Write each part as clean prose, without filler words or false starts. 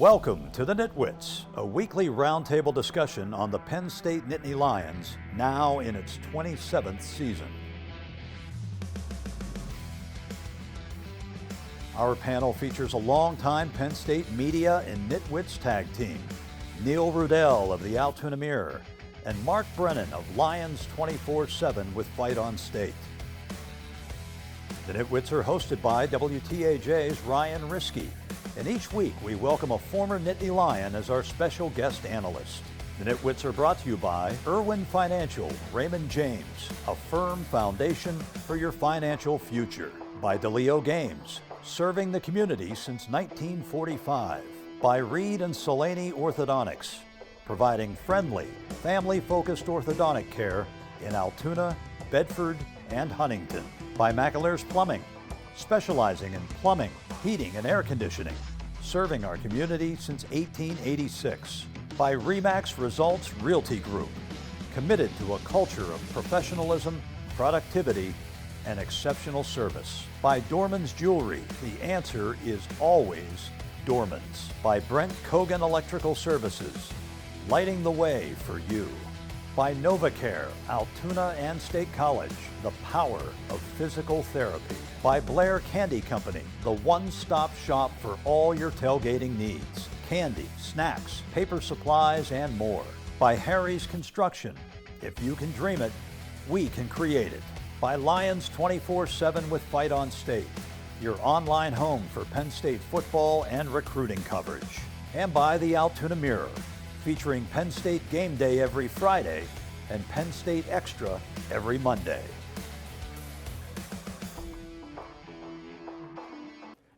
Welcome to the NitWits, a weekly roundtable discussion on the Penn State Nittany Lions, now in its 27th season. Our panel features a longtime Penn State media and NitWits tag team, Neil Rudell of the Altoona Mirror and Mark Brennan of Lions 24/7 with Fight on State. The NitWits are hosted by WTAJ's Ryan Riskey, and each week we welcome a former Nittany Lion as our special guest analyst. The NitWits are brought to you by Irwin Financial, Raymond James, a firm foundation for your financial future. By DeLeo Games, serving the community since 1945. By Reed and Solaney Orthodontics, providing friendly, family-focused orthodontic care in Altoona, Bedford, and Huntington. By McAlear's Plumbing, specializing in plumbing, heating, and air conditioning, serving our community since 1886. By RE/MAX Results Realty Group, committed to a culture of professionalism, productivity, and exceptional service. By Dorman's Jewelry, the answer is always Dorman's. By Brent Kogan Electrical Services, lighting the way for you. By NovaCare, Altoona and State College, the power of physical therapy. By Blair Candy Company, the one-stop shop for all your tailgating needs. Candy, snacks, paper supplies, and more. By Harry's Construction, if you can dream it, we can create it. By Lions 24/7 with Fight on State, your online home for Penn State football and recruiting coverage. And by the Altoona Mirror, featuring Penn State Game Day every Friday and Penn State Extra every Monday.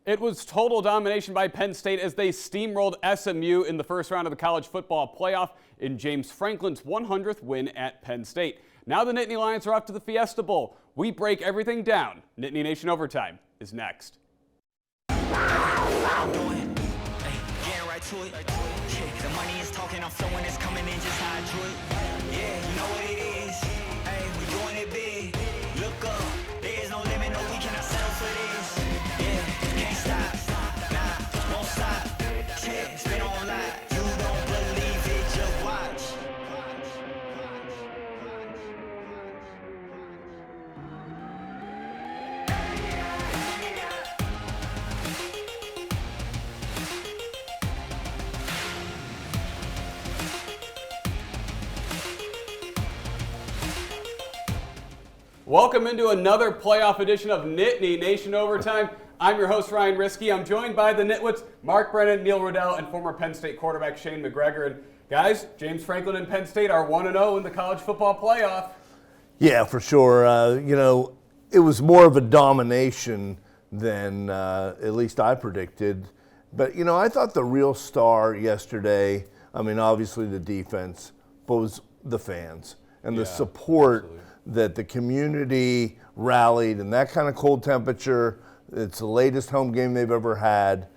It was total domination by Penn State as they steamrolled SMU in the first round of the college football playoff in James Franklin's 100th win at Penn State. Now the Nittany Lions are off to the Fiesta Bowl. We break everything down. Nittany Nation Overtime is next. The money is talking, I'm flowing, it's coming in just how I drew it. Yeah, you know what it is. Hey, we doing it big. Look up, there is no limit, no, we cannot settle for this. Yeah, can't stop, nah, won't stop. Yeah, spin on live, you don't believe it, just watch. Welcome into another playoff edition of Nittany Nation Overtime. I'm your host, Ryan Riskey. I'm joined by the Nitwits, Mark Brennan, Neil Rudell, and former Penn State quarterback Shane McGregor. And guys, James Franklin and Penn State are 1-0 in the college football playoff. Yeah, for sure. It was more of a domination than at least I predicted. But, I thought the real star yesterday, obviously the defense, but was the fans and the support. Absolutely. That the community rallied in that kind of cold temperature. It's the latest home game they've ever had.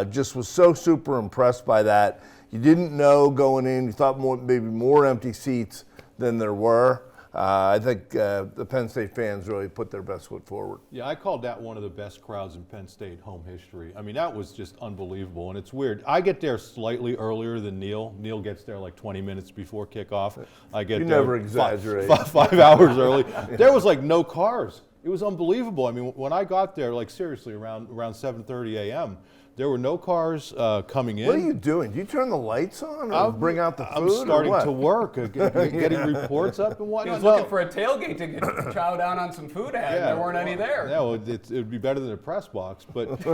Just was so super impressed by that. You didn't know going in. You thought maybe more empty seats than there were. I think the Penn State fans really put their best foot forward. Yeah, I called that one of the best crowds in Penn State home history. That was just unbelievable, and it's weird. I get there slightly earlier than Neil. Neil gets there like 20 minutes before kickoff. I get you there never exaggerate. 5 hours early. There was like no cars. It was unbelievable. When I got there, like seriously, around 7:30 a.m., there were no cars coming in. What are you doing? Do you turn the lights on or bring out the food? I'm starting to work, getting reports up and whatnot. He was looking for a tailgate to chow down on some food and there weren't any there. Yeah, well, it would be better than a press box. But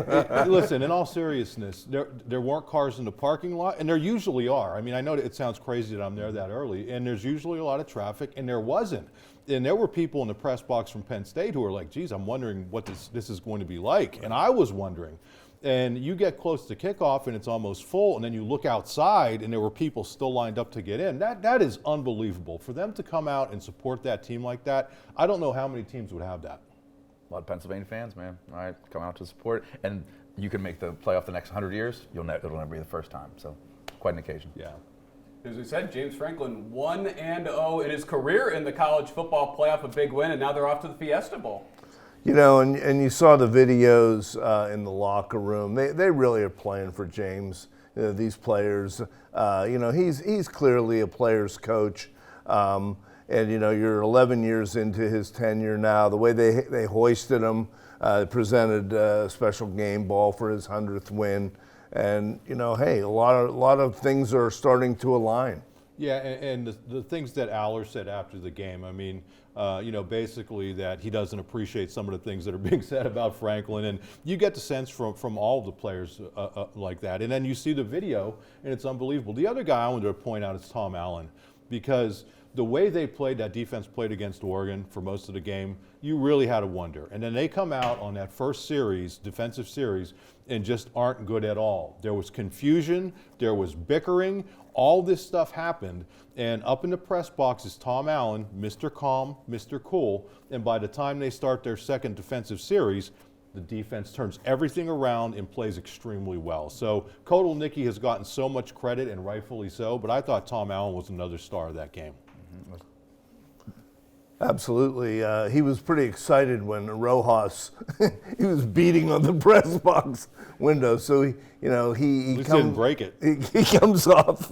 listen, in all seriousness, there weren't cars in the parking lot, and there usually are. I know it sounds crazy that I'm there that early, and there's usually a lot of traffic, and there wasn't. And there were people in the press box from Penn State who were like, geez, I'm wondering what this is going to be like. And I was wondering. And you get close to kickoff and it's almost full, and then you look outside and there were people still lined up to get in. That is unbelievable. For them to come out and support that team like that, I don't know how many teams would have that. A lot of Pennsylvania fans, man. All right, come out to support. And you can make the playoff the next 100 years. It'll never be the first time. So quite an occasion. Yeah. As we said, James Franklin 1-0 in his career in the college football playoff, a big win, and now they're off to the Fiesta Bowl. You know, and you saw the videos in the locker room. They really are playing for James. You know, these players. You know, he's clearly a player's coach. And you know, you're 11 years into his tenure now. The way they hoisted him, presented a special game ball for his 100th win, and you know, hey, a lot of things are starting to align. Yeah, and the things that Aller said after the game, I mean, you know, basically that he doesn't appreciate some of the things that are being said about Franklin, and you get the sense from all of the players like that. And then you see the video, and it's unbelievable. The other guy I wanted to point out is Tom Allen, because the way they played, that defense played against Oregon for most of the game, you really had to wonder. And then they come out on that first series, defensive series, and just aren't good at all. There was confusion, there was bickering, all this stuff happened, and up in the press box is Tom Allen, Mr. Calm, Mr. Cool, and by the time they start their second defensive series, the defense turns everything around and plays extremely well. So Kotelnicki has gotten so much credit, and rightfully so, but I thought Tom Allen was another star of that game. Absolutely. He was pretty excited when Rojas, he was beating on the press box window. So, he Didn't break it. He comes off,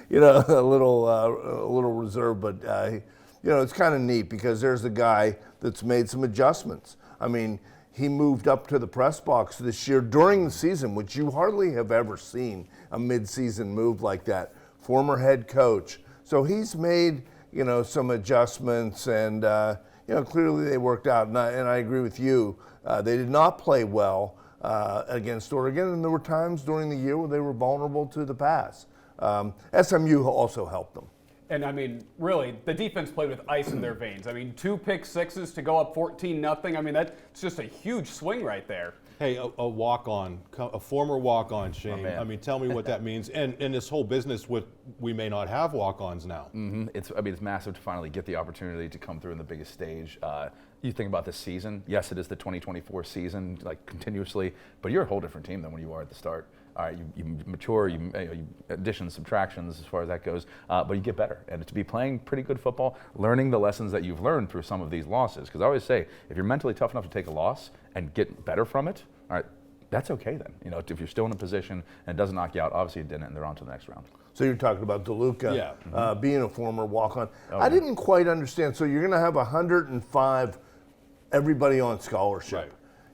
you know, a little reserved, but, you know, it's kind of neat because there's a guy that's made some adjustments. I mean, he moved up to the press box this year during the season, which you hardly have ever seen a midseason move like that. Former head coach. So he's made, you know, some adjustments, and you know, clearly they worked out. And I agree with you. They did not play well against Oregon, and there were times during the year where they were vulnerable to the pass. SMU also helped them. And I mean, really, the defense played with ice in their veins. I mean, 2 pick sixes to go up 14-0. I mean, that's just a huge swing right there. Hey, a walk-on, a former walk-on, Shane. man. I mean, tell me what that means. And this whole business, we may not have walk-ons now. Mm-hmm. It's massive to finally get the opportunity to come through in the biggest stage. You think about this season. Yes, it is the 2024 season, like continuously, but you're a whole different team than when you were at the start. All right, you mature, you additions, subtractions as far as that goes, but you get better. And to be playing pretty good football, learning the lessons that you've learned through some of these losses. Because I always say, if you're mentally tough enough to take a loss and get better from it, all right, that's okay then. You know, if you're still in a position and it doesn't knock you out, obviously it didn't, and they're on to the next round. So you're talking about DeLuca, Yeah. being a former walk-on. I didn't quite understand. So you're going to have 105 everybody on scholarship. Right.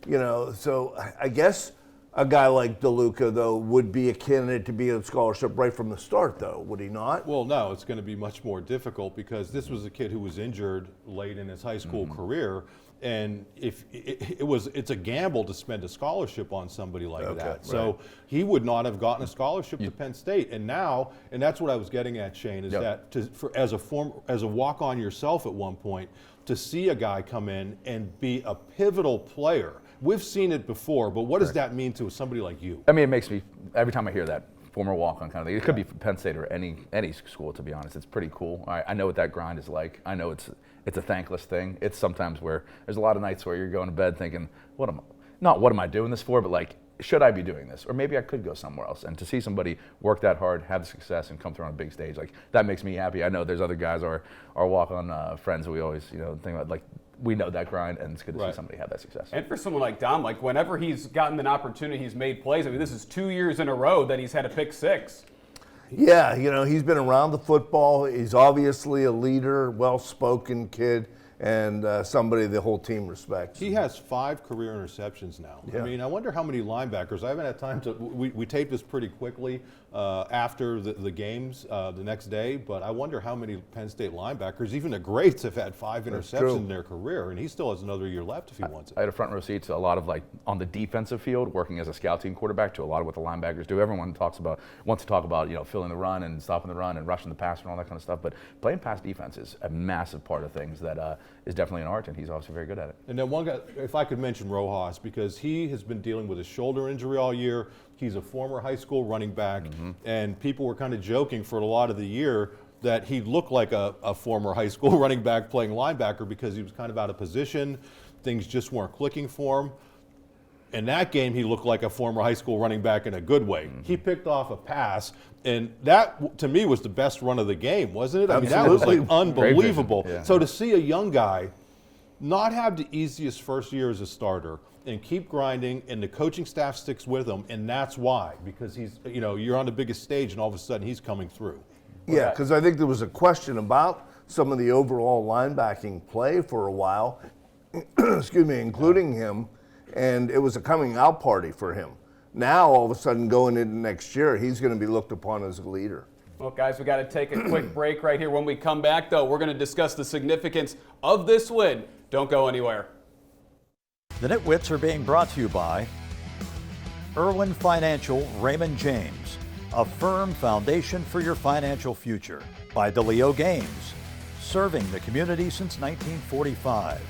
You know, so I guess a guy like DeLuca, though, would be a candidate to be on scholarship right from the start, though, would he not? Well, no, it's going to be much more difficult because this was a kid who was injured late in his high school career, and if it's a gamble to spend a scholarship on somebody like that. Right. So he would not have gotten a scholarship to Penn State, and now, and that's what I was getting at, Shane, is that as a walk-on yourself at one point, to see a guy come in and be a pivotal player. We've seen it before, but what does that mean to somebody like you? I mean, it makes me, every time I hear that, former walk-on kind of thing, it could be Penn State or any school, to be honest. It's pretty cool. I know what that grind is like. I know it's a thankless thing. It's sometimes where there's a lot of nights where you're going to bed thinking, what am I doing this for? But like, should I be doing this? Or maybe I could go somewhere else. And to see somebody work that hard, have the success, and come through on a big stage, like that makes me happy. I know there's other guys, our walk-on friends that we always, think about, like, we know that grind, and it's good to see somebody have that success. And for someone like Dom, like whenever he's gotten an opportunity, he's made plays. I mean, this is 2 years in a row that he's had a pick six. Yeah, he's been around the football. He's obviously a leader, well-spoken kid, and somebody the whole team respects. He has 5 career interceptions now. Yeah. I mean, I wonder how many linebackers. I haven't had time to. We taped this pretty quickly after the games the next day, but I wonder how many Penn State linebackers, even the greats, have had 5 interceptions in their career, and he still has another year left if he wants it. I had a front row seat to a lot of, like, on the defensive field, working as a scout team quarterback, to a lot of what the linebackers do. Everyone wants to talk about filling the run and stopping the run and rushing the passer and all that kind of stuff, but playing pass defense is a massive part of things that is definitely an art, and he's obviously very good at it. And then one guy, if I could mention Rojas, because he has been dealing with a shoulder injury all year. He's a former high school running back, and people were kind of joking for a lot of the year that he looked like a former high school running back playing linebacker because he was kind of out of position. Things just weren't clicking for him. In that game, he looked like a former high school running back in a good way. He picked off a pass, and that, to me, was the best run of the game, wasn't it? I mean, that was like unbelievable. Yeah. So to see a young guy not have the easiest first year as a starter and keep grinding, and the coaching staff sticks with him, and that's why, because he's, you're on the biggest stage and all of a sudden he's coming through. Yeah, because I think there was a question about some of the overall linebacking play for a while, excuse me, including him, and it was a coming out party for him. Now, all of a sudden, going into next year, he's going to be looked upon as a leader. Well, guys, we got to take a quick break right here. When we come back, though, we're going to discuss the significance of this win. Don't go anywhere. The NitWits are being brought to you by Irwin Financial Raymond James, a firm foundation for your financial future. By DeLeo Games, serving the community since 1945.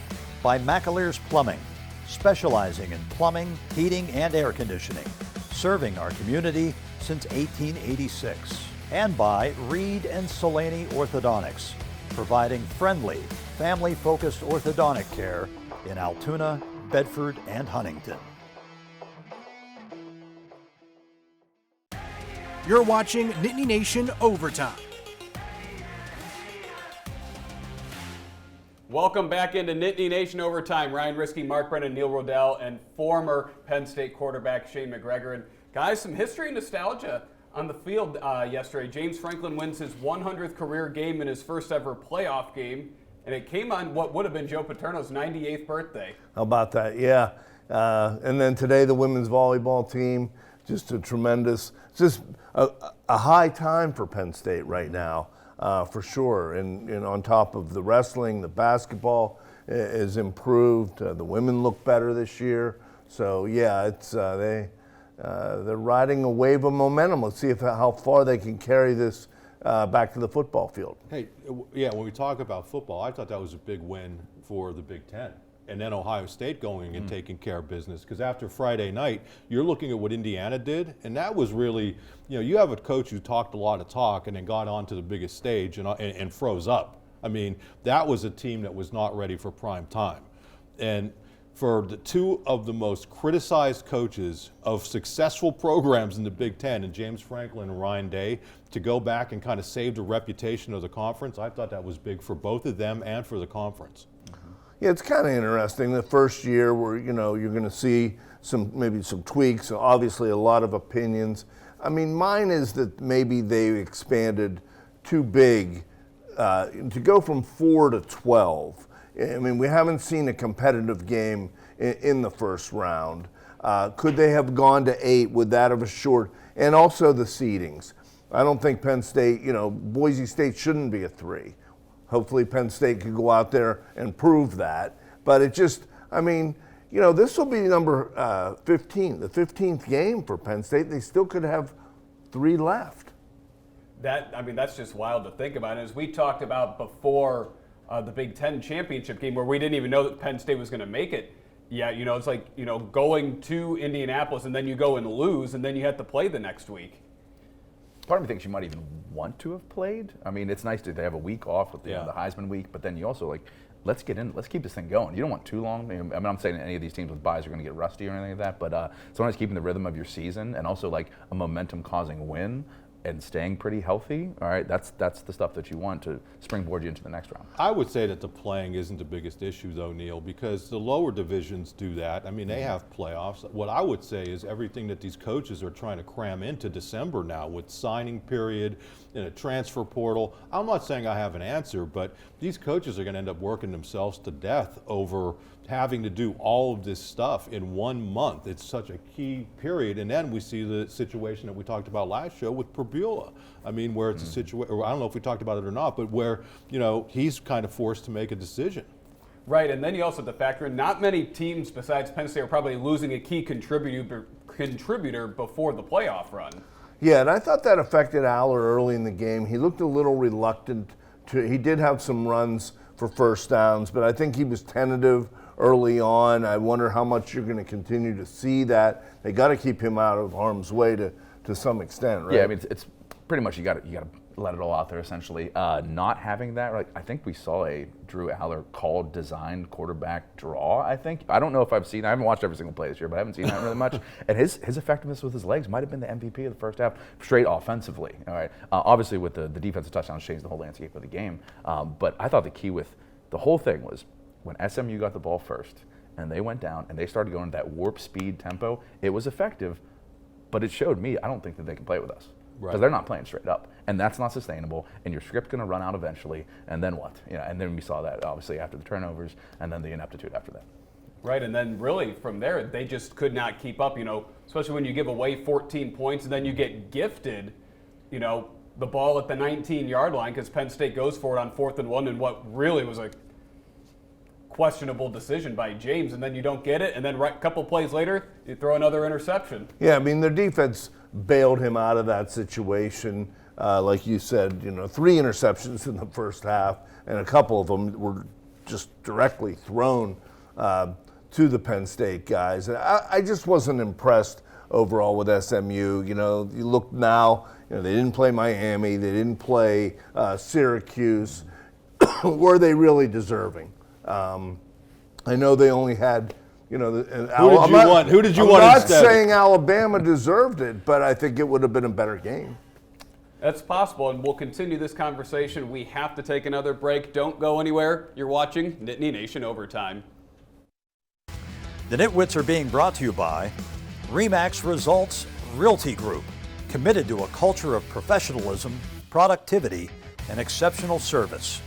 By McAleer's Plumbing, specializing in plumbing, heating, and air conditioning, serving our community since 1886. And by Reed and Solaney Orthodontics, providing friendly, family-focused orthodontic care in Altoona, Bedford, and Huntington. You're watching Nittany Nation Overtime. Welcome back into Nittany Nation Overtime. Ryan Risky, Mark Brennan, Neil Rodell, and former Penn State quarterback Shane McGregor. And guys, some history and nostalgia on the field yesterday. James Franklin wins his 100th career game in his first ever playoff game, and it came on what would have been Joe Paterno's 98th birthday. How about that? Yeah. And then today, the women's volleyball team, just a tremendous, just a high time for Penn State right now, for sure. And on top of the wrestling, the basketball is improved. The women look better this year. So yeah, it's they're riding a wave of momentum. Let's see how far they can carry this back to the football field. Hey, yeah, when we talk about football, I thought that was a big win for the Big Ten. And then Ohio State going and taking care of business. Because after Friday night, you're looking at what Indiana did, and that was really, you have a coach who talked a lot of talk and then got onto the biggest stage and froze up. I mean, that was a team that was not ready for prime time. And for the two of the most criticized coaches of successful programs in the Big Ten, and James Franklin and Ryan Day, to go back and kind of save the reputation of the conference, I thought that was big for both of them and for the conference. Yeah, it's kind of interesting. The first year where, you're going to see maybe some tweaks, obviously a lot of opinions. I mean, mine is that maybe they expanded too big to go from 4 to 12. I mean, we haven't seen a competitive game in the first round. Could they have gone to 8? Would that have a short? And also the seedings. I don't think Penn State, Boise State shouldn't be a 3. Hopefully Penn State could go out there and prove that. But it just, this will be number 15, the 15th game for Penn State. They still could have 3 left. That's just wild to think about. As we talked about before the Big Ten championship game, where we didn't even know that Penn State was going to make it. Yeah, it's like, going to Indianapolis and then you go and lose and then you have to play the next week. Part of me thinks you might even want to have played. I mean, it's nice that they have a week off with the Heisman week, but then you also let's keep this thing going. You don't want too long. I'm not saying any of these teams with buys are going to get rusty or anything like that, but sometimes keeping the rhythm of your season and also a momentum-causing win and staying pretty healthy, all right, that's the stuff that you want to springboard you into the next round. I would say that the playing isn't the biggest issue, though, Neil, because the lower divisions do that. I mean, they have playoffs. What I would say is everything that these coaches are trying to cram into December now with signing period and a transfer portal. I'm not saying I have an answer, but these coaches are going to end up working themselves to death over having to do all of this stuff in 1 month. It's such a key period. And then we see the situation that we talked about last show with Prebula. I mean, where it's a situation, I don't know if we talked about it or not, but where, he's kind of forced to make a decision. Right, and then you also have to factor in not many teams besides Penn State are probably losing a key contributor before the playoff run. Yeah, and I thought that affected Aller early in the game. He looked a little reluctant he did have some runs for first downs, but I think he was tentative early on. I wonder how much you're going to continue to see that. They got to keep him out of harm's way to some extent, right? Yeah, I mean, it's pretty much you got to let it all out there essentially. Not having that, I think we saw a Drew Aller called, designed quarterback draw. I don't know if I haven't watched every single play this year, but I haven't seen that really much. And his effectiveness with his legs might have been the MVP of the first half, straight offensively. All right, obviously with the defensive touchdowns changed the whole landscape of the game. But I thought the key with the whole thing was when SMU got the ball first and they went down and they started going that warp speed tempo, it was effective, but it showed me I don't think that they can play with us. Because they're not playing straight up, and that's not sustainable. And your script's going to run out eventually, and then what? And then we saw that obviously after the turnovers, and then the ineptitude after that. Right, and then really from there, they just could not keep up. Especially when you give away 14 points, and then you get gifted, the ball at the 19-yard line because Penn State goes for it on 4th and 1, and what really was a questionable decision by James, and then you don't get it, and then a couple plays later, you throw another interception. Yeah, I mean, their defense bailed him out of that situation. Like you said, 3 interceptions in the first half, and a couple of them were just directly thrown to the Penn State guys. And I just wasn't impressed overall with SMU. You look now, they didn't play Miami, they didn't play Syracuse. Were they really deserving? I know they only had, Who did you want I'm not instead? saying Alabama deserved it, but I think it would have been a better game. That's possible, and we'll continue this conversation. We have to take another break. Don't go anywhere. You're watching Nittany Nation Overtime. The NitWits are being brought to you by RE/MAX Results Realty Group, committed to a culture of professionalism, productivity, and exceptional service.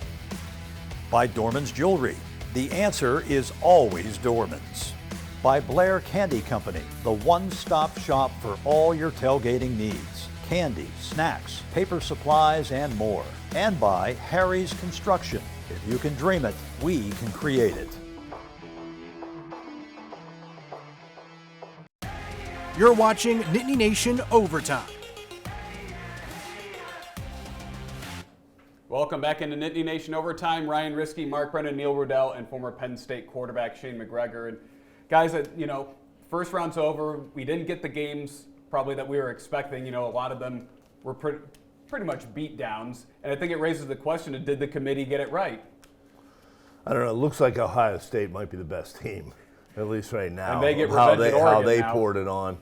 By Dorman's Jewelry. The answer is always Dorman's. By Blair Candy Company, the one-stop shop for all your tailgating needs. Candy, snacks, paper supplies, and more. And by Harry's Construction. If you can dream it, we can create it. You're watching Nittany Nation Overtime. Welcome back into Nittany Nation Overtime. Ryan Riskey, Mark Brennan, Neil Rudell, and former Penn State quarterback Shane McGregor. And guys, first round's over. We didn't get the games probably that we were expecting. A lot of them were pretty much beat downs. And I think it raises the question of, did the committee get it right? I don't know. It looks like Ohio State might be the best team, at least right now. And they get how revenge at Oregon they now. poured it on.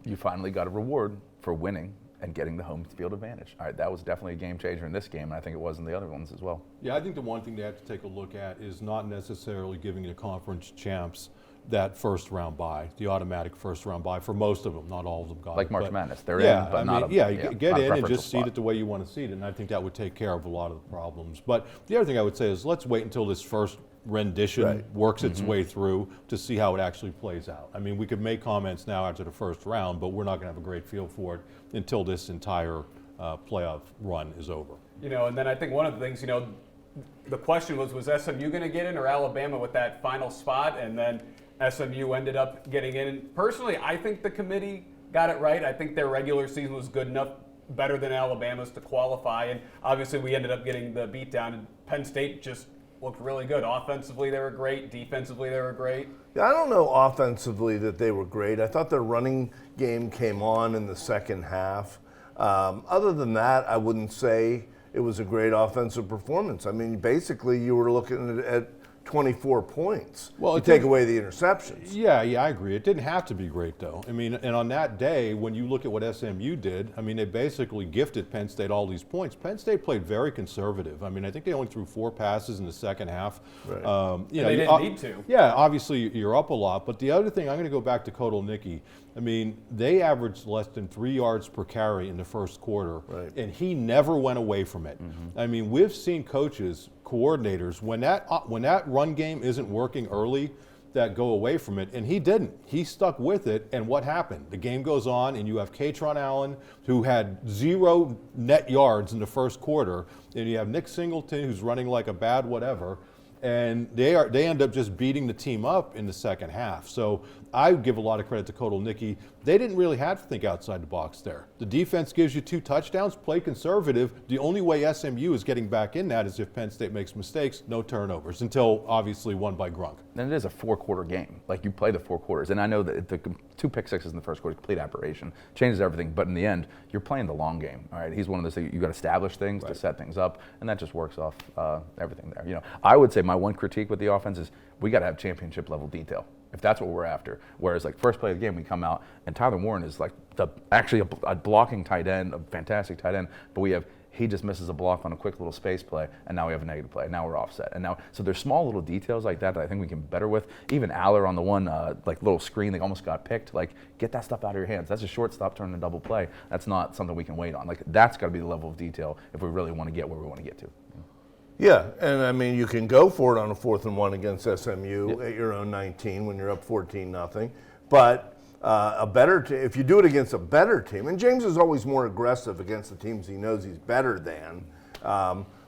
You finally got a reward for winning and getting the home field advantage. All right, that was definitely a game changer in this game, and I think it was in the other ones as well. Yeah, I think the one thing they have to take a look at is not necessarily giving the conference champs that first round bye, the automatic first round bye for most of them. Not all of them got it. Like March Madness, they're yeah, in, but I not mean, a get not a in and preferential just seed spot. it the way you want to seed it, and I think that would take care of a lot of the problems. But the other thing I would say is let's wait until this first rendition works its way through to see how it actually plays out. I mean, we could make comments now after the first round, but we're not going to have a great feel for it until this entire playoff run is over. And then I think one of the things, the question was SMU going to get in or Alabama with that final spot? And then SMU ended up getting in. And personally, I think the committee got it right. I think their regular season was good enough, better than Alabama's, to qualify. And obviously we ended up getting the beatdown, and Penn State just looked really good. Offensively, they were great. Defensively, they were great. Yeah, I don't know offensively that they were great. I thought their running game came on in the second half. Other than that, I wouldn't say it was a great offensive performance. I mean, basically, you were looking at 24 points. Well, you take away the interceptions. Yeah, I agree. It didn't have to be great, though. I mean, and on that day, when you look at what SMU did, I mean, they basically gifted Penn State all these points. Penn State played very conservative. I mean, I think they only threw 4 passes in the second half. Right. They didn't need to. Yeah, obviously you're up a lot. But the other thing, I'm going to go back to Kotelnicki. I mean, they averaged less than 3 yards per carry in the first quarter, and he never went away from it. I mean, we've seen coaches, coordinators, when that run game isn't working early, that go away from it, and he didn't. He stuck with it, and what happened? The game goes on, and you have Katron Allen, who had 0 net yards in the first quarter, and you have Nick Singleton, who's running like a bad whatever, and they end up just beating the team up in the second half. So I would give a lot of credit to Kotelnicki. They didn't really have to think outside the box there. The defense gives you 2 touchdowns, play conservative. The only way SMU is getting back in that is if Penn State makes mistakes, no turnovers, until obviously won by Grunk. And it is a 4-quarter game. Like, you play the 4 quarters. And I know that the 2 pick sixes in the first quarter, complete aberration, changes everything. But in the end, you're playing the long game. All right, he's one of those things, you got to establish things to set things up, and that just works off everything there. I would say my one critique with the offense is we got to have championship level detail, if that's what we're after. Whereas, like, first play of the game, we come out and Tyler Warren is like actually a blocking tight end, a fantastic tight end, but we have he just misses a block on a quick little space play, and now we have a negative play. Now we're offset. And now, so there's small little details like that I think we can be better with. Even Aller on the one like little screen that almost got picked, like get that stuff out of your hands. That's a shortstop turning a double play. That's not something we can wait on. Like that's got to be the level of detail if we really want to get where we want to get to. Yeah, and I mean, you can go for it on a 4th and 1 against SMU at your own 19 when you're up 14-0. But if you do it against a better team, and James is always more aggressive against the teams he knows he's better than.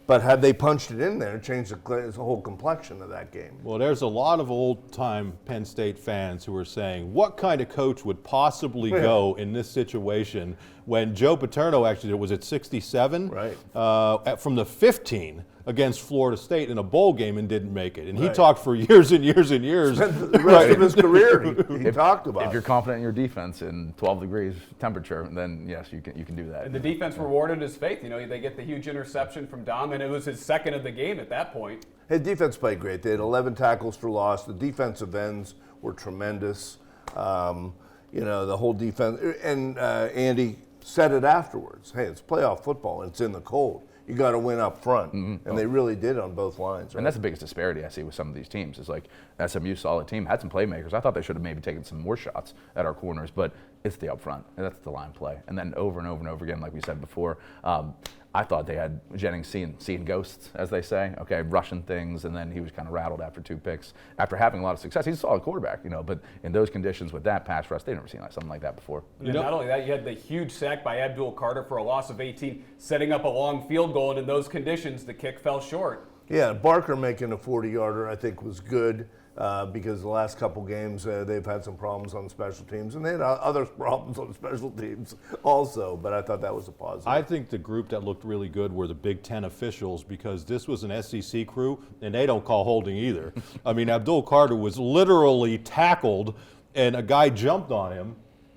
But had they punched it in there, it changed the whole complexion of that game. Well, there's a lot of old-time Penn State fans who are saying, what kind of coach would possibly go in this situation when Joe Paterno actually was at 67? Right. From the 15 against Florida State in a bowl game and didn't make it. And he talked for years and years and years. Spent the rest of his career he talked about. If you're confident in your defense in 12 degrees temperature, then yes, you can do that. And the defense rewarded his faith. You know, they get the huge interception from Dom, and it was his second of the game at that point. His defense played great. They had 11 tackles for loss. The defensive ends were tremendous. You know, the whole defense. And Andy said it afterwards. Hey, it's playoff football, and it's in the cold. You got to win up front, and they really did on both lines. Right? And that's the biggest disparity I see with some of these teams. Is like SMU, solid team, had some playmakers. I thought they should have maybe taken some more shots at our corners, but it's the up front, and that's the line play. And then over and over and over again, like we said before, I thought they had Jennings seeing ghosts, as they say, okay, rushing things, and then he was kind of rattled after 2 picks. After having a lot of success, he's a solid quarterback, you know, but in those conditions with that pass rush, they've never seen something like that before. And not only that, you had the huge sack by Abdul Carter for a loss of 18, setting up a long field goal, and in those conditions, the kick fell short. Yeah, Barker making a 40-yarder, I think, was good because the last couple games they've had some problems on special teams, and they had other problems on special teams also, but I thought that was a positive. I think the group that looked really good were the Big Ten officials because this was an SEC crew, and they don't call holding either. I mean, Abdul Carter was literally tackled, and a guy jumped on him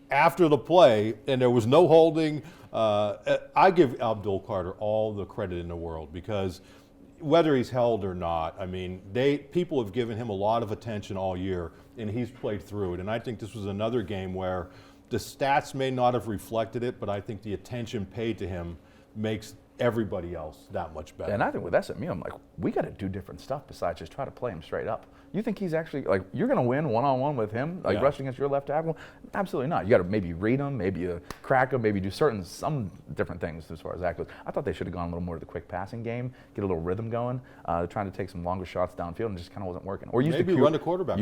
after the play, and there was no holding. I give Abdul Carter all the credit in the world because whether he's held or not, I mean, people have given him a lot of attention all year, and he's played through it. And I think this was another game where the stats may not have reflected it, but I think the attention paid to him makes everybody else that much better. And I think with SMU, I'm like, we got to do different stuff besides just try to play him straight up. You think he's actually, like, you're going to win one-on-one with him, like rushing against your left tackle? Absolutely not. You got to maybe read him, maybe crack him, maybe do some different things as far as that goes. I thought they should have gone a little more to the quick passing game, get a little rhythm going, trying to take some longer shots downfield, and just kind of wasn't working. Or maybe run the quarterback.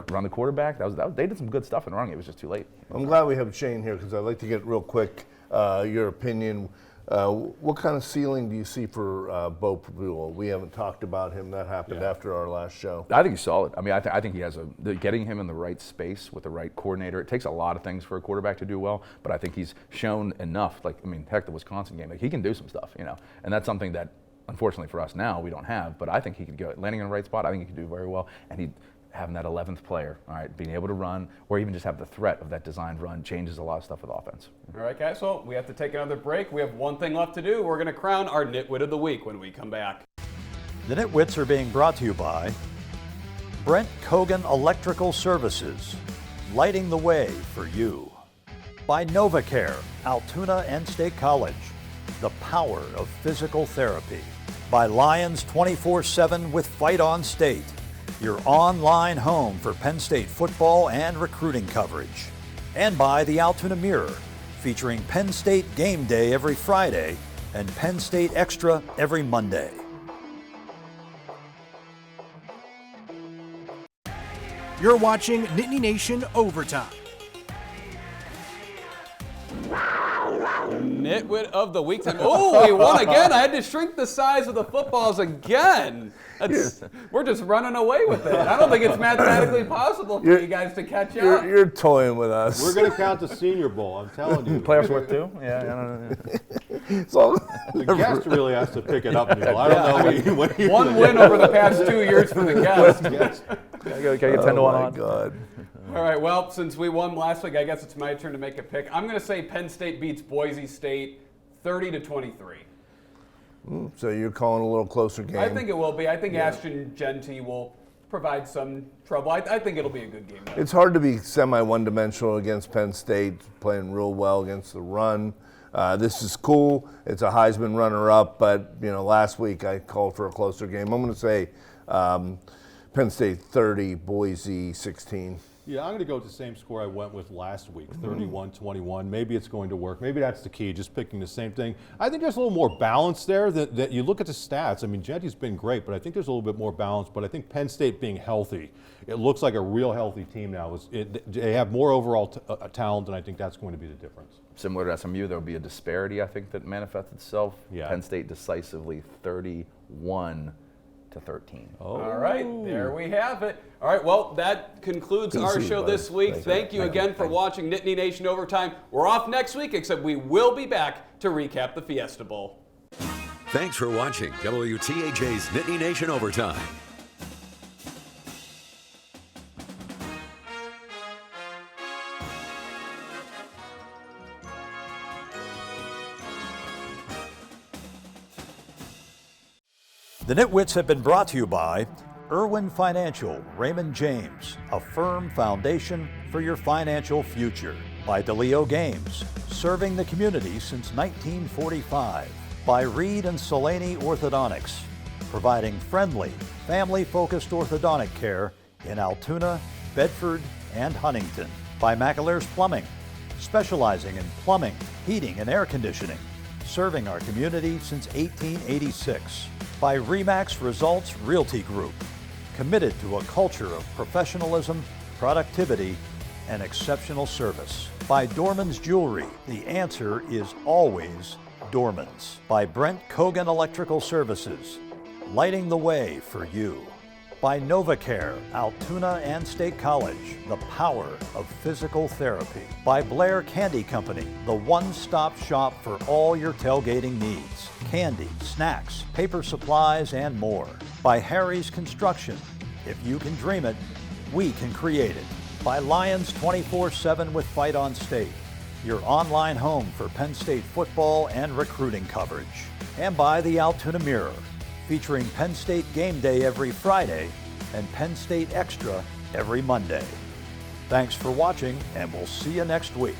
Run the quarterback. They did some good stuff in running. It was just too late. I'm glad we have Shane here because I'd like to get real quick your opinion. What kind of ceiling do you see for Bo Prabula? We haven't talked about him. That happened after our last show. I think he's solid. I mean, I think he has getting him in the right space with the right coordinator. It takes a lot of things for a quarterback to do well, but I think he's shown enough. Like, I mean, heck, the Wisconsin game, like he can do some stuff, you know, and that's something that unfortunately for us now we don't have. But I think he could go landing in the right spot. I think he could do very well, and having that 11th player, all right, being able to run or even just have the threat of that designed run changes a lot of stuff with offense. All right, guys, so we have to take another break. We have one thing left to do. We're going to crown our Nitwit of the Week when we come back. The Nitwits are being brought to you by Brent Kogan Electrical Services, lighting the way for you. By NovaCare, Altoona and State College, the power of physical therapy. By Lions 24/7 with Fight on State, your online home for Penn State football and recruiting coverage. And by the Altoona Mirror, featuring Penn State Game Day every Friday and Penn State Extra every Monday. You're watching Nittany Nation Overtime. Nitwit of the Week. Oh, we won again. I had to shrink the size of the footballs again. We're just running away with it. I don't think it's mathematically possible for you guys to catch up. You're toying with us. We're going to count the Senior Bowl, I'm telling you. Playoffs worth two? Yeah, I don't know. It's all The guest really has to pick it up, Neil. I don't know what you One win over the past 2 years for the guest. Can I get 10 to 1 on? Oh, my God. All right, well, since we won last week, I guess it's my turn to make a pick. I'm going to say Penn State beats Boise State 30-23. So you're calling a little closer game. I think it will be. I think Ashton Genty will provide some trouble. I think it'll be a good game, though. It's hard to be semi one-dimensional against Penn State, playing real well against the run. This is cool. It's a Heisman runner-up, but last week I called for a closer game. I'm going to say Penn State 30, Boise 16. Yeah, I'm going to go with the same score I went with last week, 31-21. Maybe it's going to work. Maybe that's the key, just picking the same thing. I think there's a little more balance there that you look at the stats. I mean, Genty's been great, but I think there's a little bit more balance. But I think Penn State being healthy, it looks like a real healthy team now. They have more overall talent, and I think that's going to be the difference. Similar to SMU, there'll be a disparity, I think, that manifests itself. Yeah. Penn State decisively 31-13. Oh. All right, there we have it. All right, well, that concludes our show this week. Thank you again for watching Nittany Nation Overtime. We're off next week, except we will be back to recap the Fiesta Bowl. Thanks for watching WTAJ's Nittany Nation Overtime. The Nitwits have been brought to you by Irwin Financial, Raymond James, a firm foundation for your financial future. By DeLeo Games, serving the community since 1945. By Reed and Solaney Orthodontics, providing friendly, family-focused orthodontic care in Altoona, Bedford, and Huntington. By McAlear's Plumbing, specializing in plumbing, heating, and air conditioning, serving our community since 1886. By RE/MAX Results Realty Group, committed to a culture of professionalism, productivity, and exceptional service. By Dorman's Jewelry, the answer is always Dorman's. By Brent Kogan Electrical Services, lighting the way for you. By NovaCare, Altoona and State College, the power of physical therapy. By Blair Candy Company, the one-stop shop for all your tailgating needs. Candy, snacks, paper supplies, and more. By Harry's Construction. If you can dream it, we can create it. By Lions 24/7 with Fight on State, your online home for Penn State football and recruiting coverage. And by the Altoona Mirror, featuring Penn State Game Day every Friday and Penn State Extra every Monday. Thanks for watching, and we'll see you next week.